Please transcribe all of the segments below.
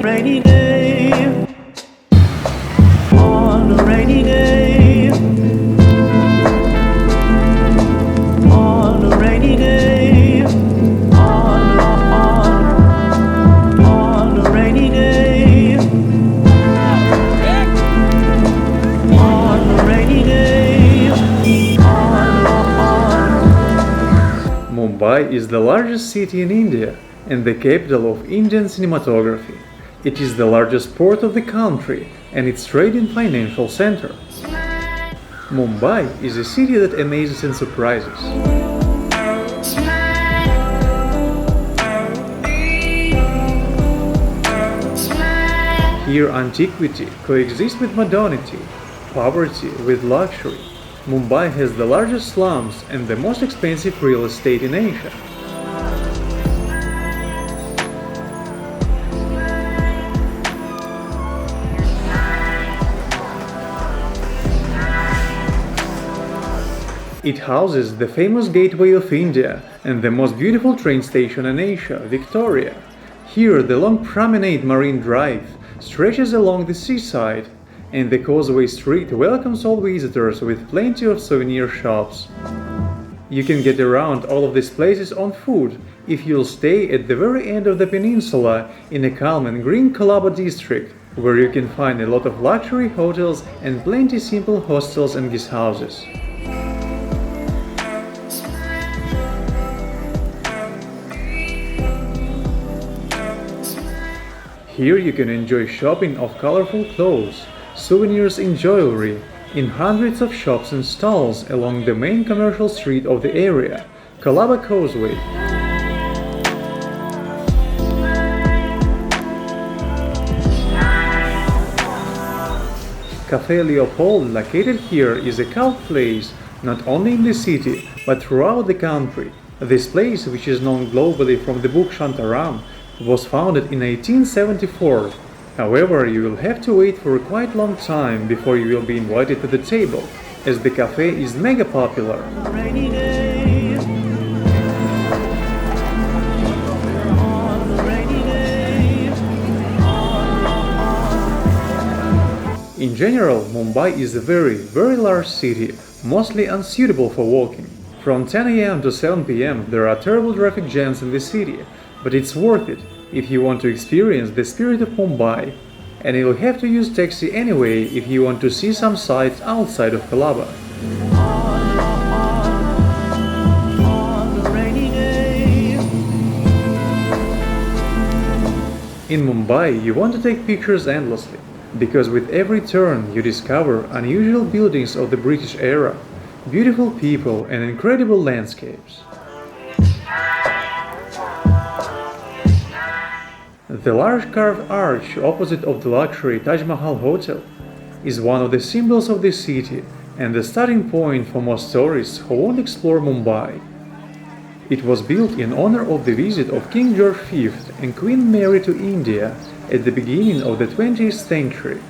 rainy day, on a rainy day, on a rainy day, on a rainy day, on a rainy day, Mumbai is the largest city in India and the capital of Indian cinematography. It is the largest port of the country and its trade and financial center. Mumbai is a city that amazes and surprises. Here antiquity coexists with modernity, poverty with luxury. Mumbai has the largest slums and the most expensive real estate in Asia. It houses the famous Gateway of India and the most beautiful train station in Asia, Victoria. Here the long promenade Marine Drive stretches along the seaside, and the Causeway Street welcomes all visitors with plenty of souvenir shops. You can get around all of these places on foot if you'll stay at the very end of the peninsula in a calm and green Colaba district, where you can find a lot of luxury hotels and plenty simple hostels and guest houses. Here you can enjoy shopping of colorful clothes, souvenirs and jewelry in hundreds of shops and stalls along the main commercial street of the area, Colaba Causeway. Café Leopold, located here, is a cult place not only in the city but throughout the country. This place, which is known globally from the book Shantaram, was founded in 1874. However, you will have to wait for a quite long time before you will be invited to the table, as the cafe is mega popular. In general, Mumbai is a very large city, mostly unsuitable for walking. From 10 a.m. to 7 p.m. there are terrible traffic jams in the city, but it's worth it if you want to experience the spirit of Mumbai, and you'll have to use taxi anyway if you want to see some sights outside of Colaba. In Mumbai, you want to take pictures endlessly, because with every turn you discover unusual buildings of the British era, beautiful people and incredible landscapes. The large carved arch opposite of the luxury Taj Mahal Hotel is one of the symbols of the city and the starting point for most tourists who want to explore Mumbai. It was built in honor of the visit of King George V and Queen Mary to India at the beginning of the 20th century,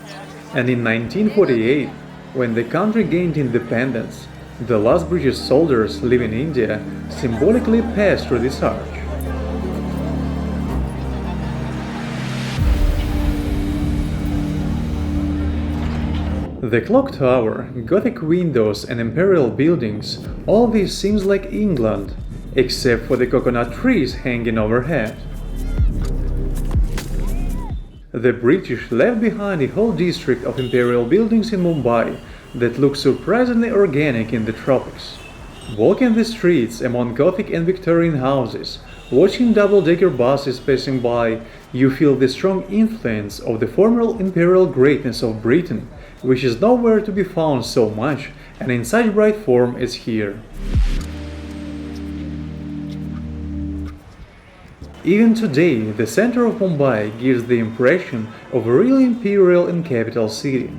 and in 1948, when the country gained independence, the last British soldiers living in India symbolically passed through this arch. The clock tower, Gothic windows and imperial buildings, all this seems like England, except for the coconut trees hanging overhead. The British left behind a whole district of imperial buildings in Mumbai that look surprisingly organic in the tropics. Walking the streets among Gothic and Victorian houses, watching double-decker buses passing by, you feel the strong influence of the former imperial greatness of Britain, which is nowhere to be found so much and in such bright form as here. Even today, the center of Mumbai gives the impression of a really imperial and capital city.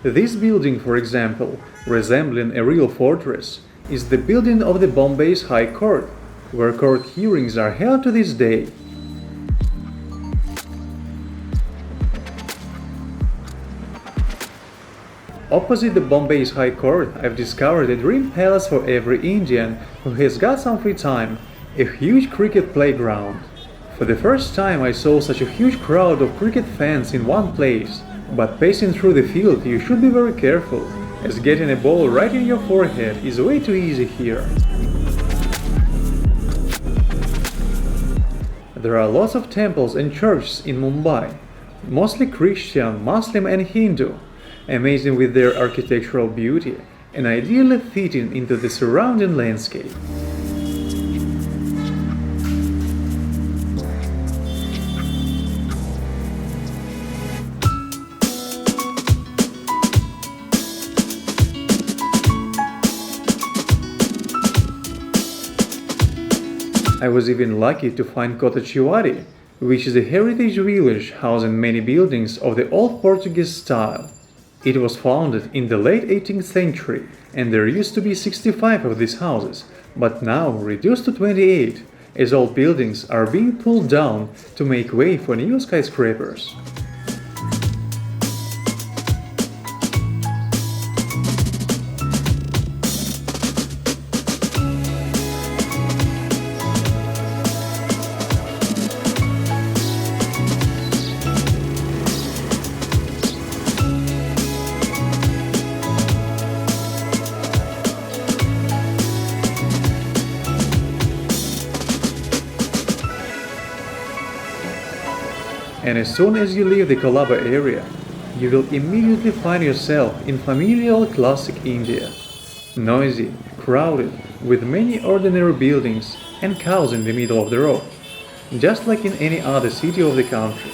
This building, for example, resembling a real fortress, is the building of the Bombay's High Court, where court hearings are held to this day. Opposite the Bombay's High Court, I've discovered a dream palace for every Indian who has got some free time, A huge cricket playground. For the first time I saw such a huge crowd of cricket fans in one place. But passing through the field you should be very careful, as getting a ball right in your forehead is way too easy here. There are lots of temples and churches in Mumbai, mostly Christian, Muslim and Hindu, amazing with their architectural beauty and ideally fitting into the surrounding landscape. I was even lucky to find Kota, which is a heritage village housing many buildings of the old Portuguese style. It was founded in the late 18th century and there used to be 65 of these houses, but now reduced to 28, as old buildings are being pulled down to make way for new skyscrapers. And as soon as you leave the Colaba area, you will immediately find yourself in familiar classic India. Noisy, crowded, with many ordinary buildings and cows in the middle of the road, just like in any other city of the country.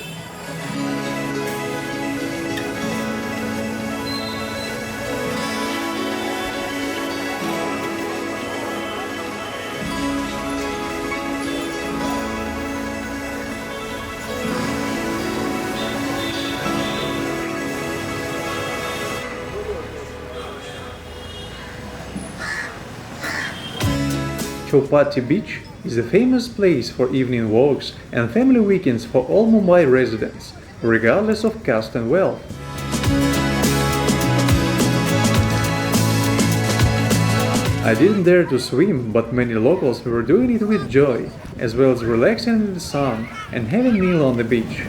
Chowpatty Beach is a famous place for evening walks and family weekends for all Mumbai residents, regardless of caste and wealth. I didn't dare to swim, but many locals were doing it with joy, as well as relaxing in the sun and having a meal on the beach.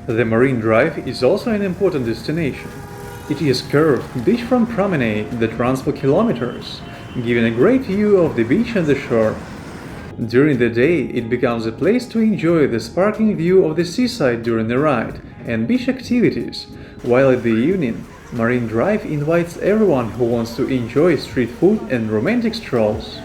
The Marine Drive is also an important destination. It is curved beachfront promenade that runs for kilometers, giving a great view of the beach and the shore. During the day, it becomes a place to enjoy the sparkling view of the seaside during the ride and beach activities, while at the evening, Marine Drive invites everyone who wants to enjoy street food and romantic strolls.